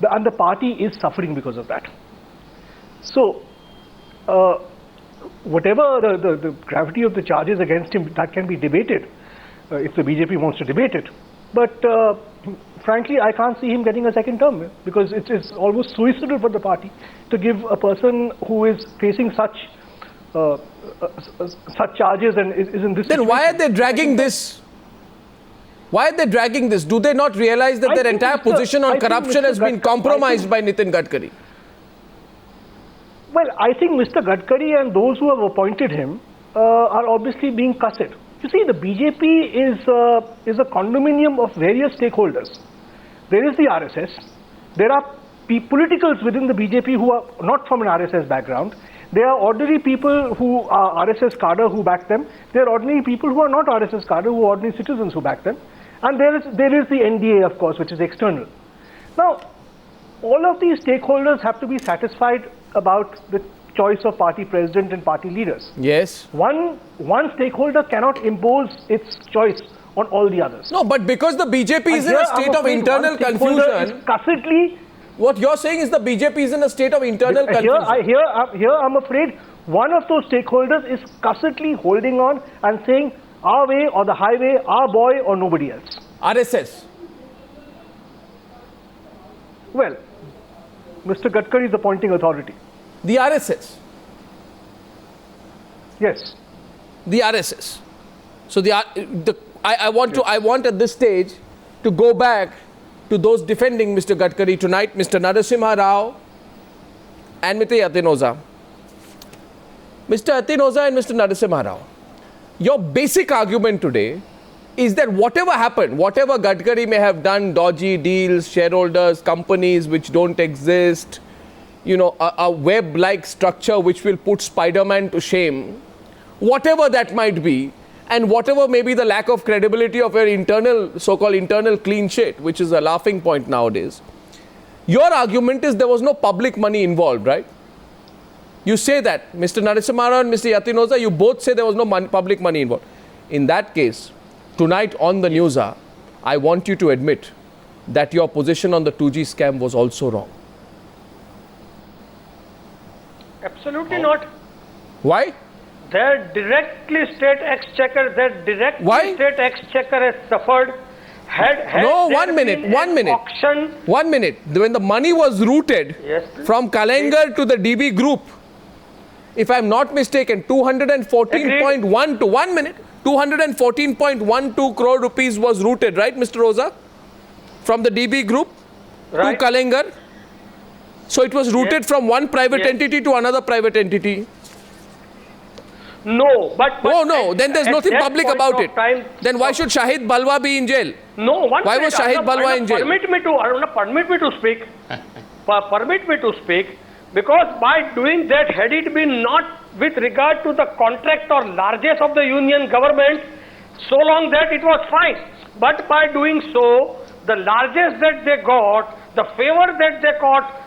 and the party is suffering because of that. So, whatever the gravity of the charges against him, that can be debated if the BJP wants to debate it. But frankly, I can't see him getting a second term, because it is almost suicidal for the party to give a person who is facing such charges and is in this Then situation. why are they dragging this? Why are they dragging this? Do they not realize that their entire position on corruption has been compromised by Nitin Gadkari? Well, I think Mr. Gadkari and those who have appointed him are obviously being cussed. You see, the BJP is a condominium of various stakeholders. There is the RSS. There are politicals within the BJP who are not from an RSS background. There are ordinary people who are RSS cadre who back them. There are ordinary people who are not RSS cadre, who are ordinary citizens who back them. And there is the NDA, of course, which is external. Now, all of these stakeholders have to be satisfied about the choice of party president and party leaders. Yes. One stakeholder cannot impose its choice on all the others. No, but because the BJP is in a state of internal confusion. Cussedly, what you're saying is the BJP is in a state of internal confusion. Here, I'm afraid one of those stakeholders is cussedly holding on and saying, our way or the highway, our boy or nobody else. RSS. Well, Mr. Gadkari is appointing authority. The RSS. Yes. The RSS. So I want at this stage to go back to those defending Mr. Gadkari tonight, Mr. Narasimha Rao and Mr. Yatin Oza. Mr. Yatin Oza and Mr. Narasimha Rao, your basic argument today is that whatever happened, whatever Gadkari may have done, dodgy deals, shareholders, companies which don't exist, a web-like structure which will put Spider-Man to shame, whatever that might be, and whatever may be the lack of credibility of your so-called internal clean sheet, which is a laughing point nowadays, your argument is there was no public money involved, right? You say that. Mr. Narasimha Rao and Mr. Yatin Oza, you both say there was no public money involved. In that case, tonight on the News Hour, I want you to admit that your position on the 2G scam was also wrong. Absolutely not. Why? Their directly state exchequer has suffered. No, 1 minute. Auction. 1 minute. When the money was routed from Kalengar to the DB group, if I'm not mistaken, 214.12, 1 minute, 214.12 crore rupees was routed, right, Mr. Oza? From the DB group to Kalengar. So it was routed from one private entity to another private entity. No, but no. Then there's nothing public about it. Then why should Shahid Balwa be in jail? No, why was Shahid Balwa in jail? Permit me to speak. Permit me to speak. Because by doing that, had it been not with regard to the contract or largesse of the union government, so long that it was fine. But by doing so, the largesse that they got, the favor that they got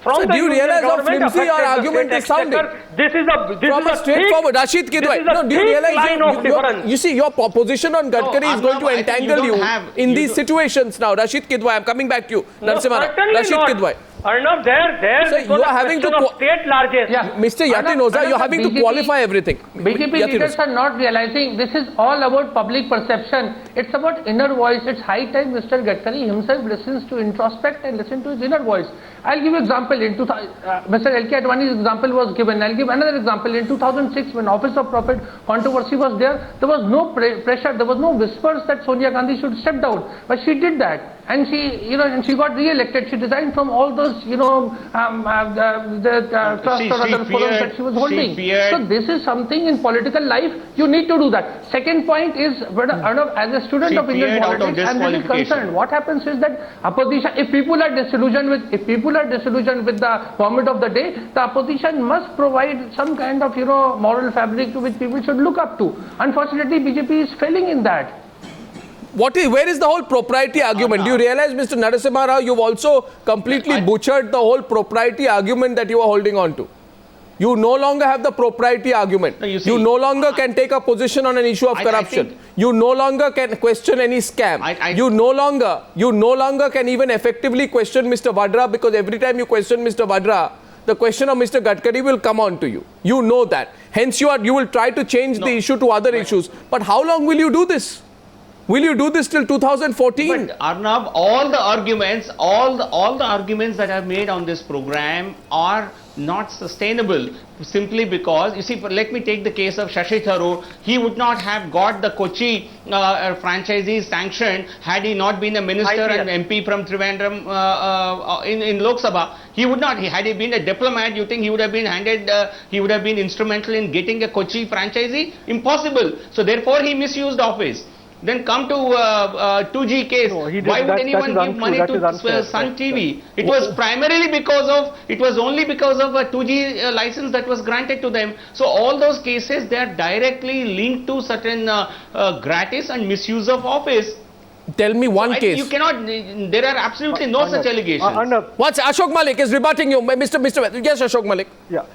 from the union government, how flimsy your argument is sounding? This is a straightforward. Rashid Kidwai, no, do you realize you see your position on Gadkari is going to entangle you in these situations now. Rashid Kidwai, I'm coming back to you. Narasimha Rao. Rashid Kidwai. Arnav, there you are having to state largesse. Yeah. Mr. Yatin Oza, you're having to qualify everything. BJP leaders are not realizing this is all about public perception. It's about inner voice. It's high time Mr. Gadkari himself listens to introspect and listen to his inner voice. I'll give you example. Mr. L.K. Advani's example was given. I'll give another example. In 2006, when Office of Profit controversy was there was no pressure. There was no whispers that Sonia Gandhi should step down. But she did that. And she got re-elected. She resigned from all those, trust or other forums that she was holding. So this is something in political life, you need to do that. Second point is, as a student of Indian politics, I'm really concerned. What happens is that opposition, if people are disillusioned with the government of the day, the opposition must provide some kind of, moral fabric to which people should look up to. Unfortunately, BJP is failing in that. Where is the whole propriety argument? Do you realize, Mr. Narasimha Rao, you've also completely butchered the whole propriety argument that you are holding on to? You no longer have the propriety argument. No, you you see, no longer can take a position on an issue of I corruption. think- You no longer can question any scam. You no longer can even effectively question Mr. Vadra, because every time you question Mr. Vadra, the question of Mr. Gadkari will come on to you. You know that. Hence, you will try to change the issue to other issues. But how long will you do this? Will you do this till 2014? But Arnab, all the arguments that I've made on this program are not sustainable, simply because, you see, let me take the case of Shashi Tharoor. He would not have got the Kochi franchisee sanctioned had he not been a minister and MP from Trivandrum in Lok Sabha. He would not. Had he been a diplomat, you think he would have been he would have been instrumental in getting a Kochi franchisee? Impossible. So therefore he misused office. Then come to 2G case. No, Why would anyone give money to Sun TV? It was primarily it was only because of a 2G license that was granted to them. So all those cases, they are directly linked to certain gratis and misuse of office. Tell me one case. You cannot, there are absolutely no such allegations. What's Ashok Malik is rebutting you, Mr. Yes, Ashok Malik. Yeah.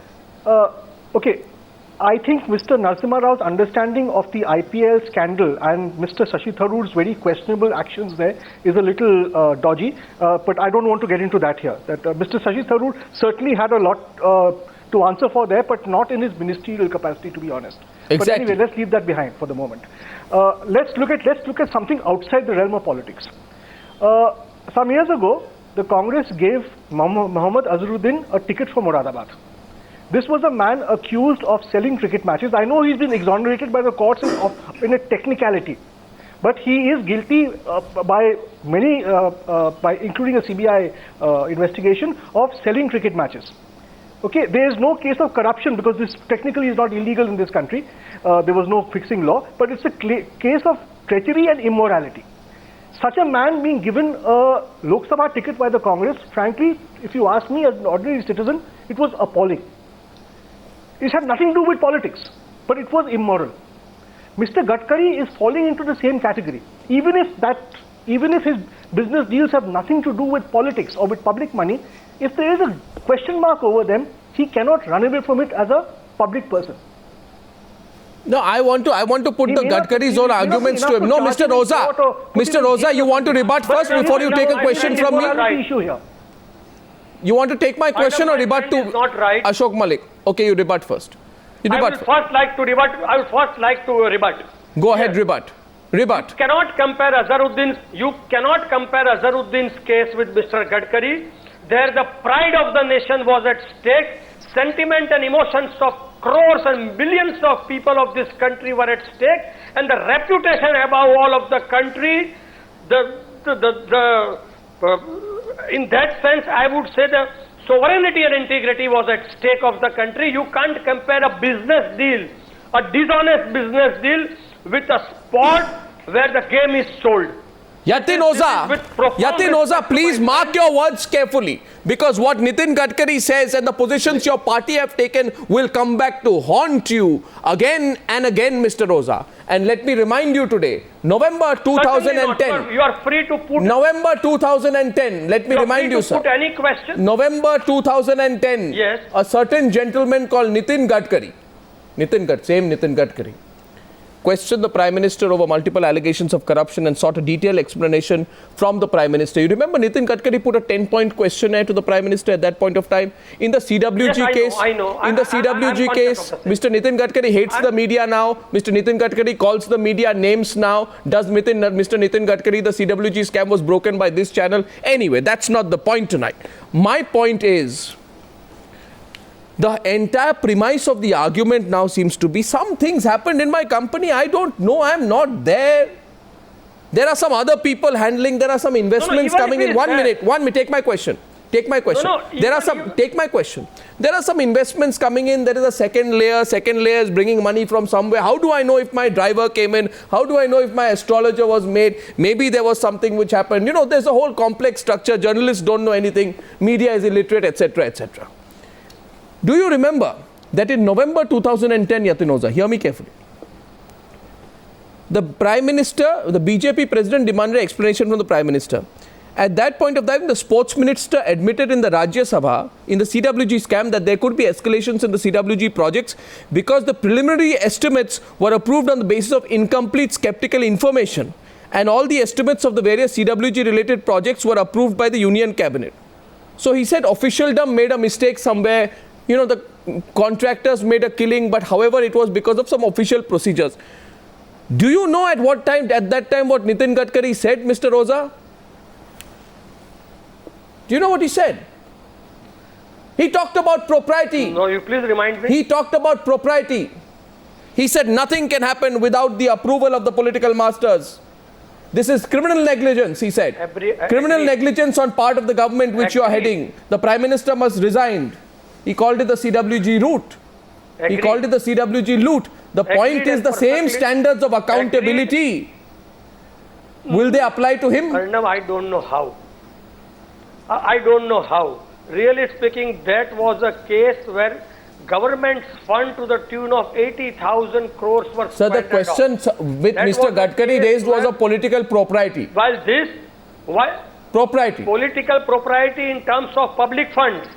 Okay. I think Mr. Narasimha Rao's understanding of the IPL scandal and Mr. Shashi Tharoor's very questionable actions there is a little dodgy, but I don't want to get into that here. That Mr. Shashi Tharoor certainly had a lot to answer for there, but not in his ministerial capacity, to be honest. Exactly. But anyway, let's leave that behind for the moment. Let's look at something outside the realm of politics. Some years ago, the Congress gave Mohammad Azharuddin a ticket for Moradabad. This was a man accused of selling cricket matches. I know he's been exonerated by the courts in a technicality, but he is guilty by many, by including a CBI investigation, of selling cricket matches. Okay, there is no case of corruption because this technically is not illegal in this country. There was no fixing law, but it's a case of treachery and immorality. Such a man being given a Lok Sabha ticket by the Congress, frankly, if you ask me as an ordinary citizen, it was appalling. It had nothing to do with politics, but it was immoral. Mr. Gadkari is falling into the same category. Even if his business deals have nothing to do with politics or with public money, if there is a question mark over them, he cannot run away from it as a public person. No, I want to put the Gadkari's own arguments to him. No, Mr. Roza, you want to rebut first before you take a question from me? You want to take my question or rebut to Ashok Malik? Okay, you rebut first. I would first like to rebut. Go ahead, rebut. You cannot compare Azharuddin's case with Mr. Gadkari. There the pride of the nation was at stake. Sentiment and emotions of crores and millions of people of this country were at stake, and the reputation above all of the country, in that sense, I would say the sovereignty and integrity was at stake of the country. You can't compare a business deal, a dishonest business deal, with a sport where the game is sold. Yatin Oza, please mark your words carefully, because what Nitin Gadkari says and the positions your party have taken will come back to haunt you again and again, Mr. Oza. And let me remind you today, November 2010. You are free to put. November 2010. Let me remind you, sir. Put any question. November 2010. Yes. A certain gentleman called Nitin Gadkari, same Nitin Gadkari, questioned the Prime Minister over multiple allegations of corruption and sought a detailed explanation from the Prime Minister. You remember Nitin Gadkari put a 10-point questionnaire to the Prime Minister at that point of time? In the CWG case, in the CWG case, Mr. Nitin Gadkari hates the media now. Mr. Nitin Gadkari calls the media names now. Does Mr. Nitin Gadkari, the CWG scam was broken by this channel? Anyway, that's not the point tonight. My point is, the entire premise of the argument now seems to be some things happened in my company. I don't know. I'm not there. There are some other people handling. There are some investments coming in. 1 minute. Take my question. Take my question. Take my question. There are some investments coming in. There is a second layer. Second layer is bringing money from somewhere. How do I know if my driver came in? How do I know if my astrologer was made? Maybe there was something which happened. You know, there's a whole complex structure. Journalists don't know anything. Media is illiterate, etc., etc. Do you remember that in November 2010, Yatin Oza, hear me carefully, the Prime Minister, the BJP President demanded explanation from the Prime Minister. At that point of time, the sports minister admitted in the Rajya Sabha, in the CWG scam, that there could be escalations in the CWG projects because the preliminary estimates were approved on the basis of incomplete skeptical information, and all the estimates of the various CWG related projects were approved by the Union Cabinet. So he said officialdom made a mistake somewhere, the contractors made a killing, but however it was because of some official procedures. Do you know at that time what Nitin Gadkari said, Mr. Oza? Do you know what he said? He talked about propriety. No, you please remind me. He talked about propriety. He said nothing can happen without the approval of the political masters. This is criminal negligence, he said. Criminal negligence on part of the government which you are heading. The Prime Minister must resign. He called it the CWG route. He called it the CWG loot. The point is the same standards of accountability. Will they apply to him? Arnab, I don't know how. I don't know how. Really speaking, that was a case where government's fund to the tune of 80,000 crores were Sir, the question with Mr. Gadkari raised was of political propriety. While this, Propriety. political propriety in terms of public funds.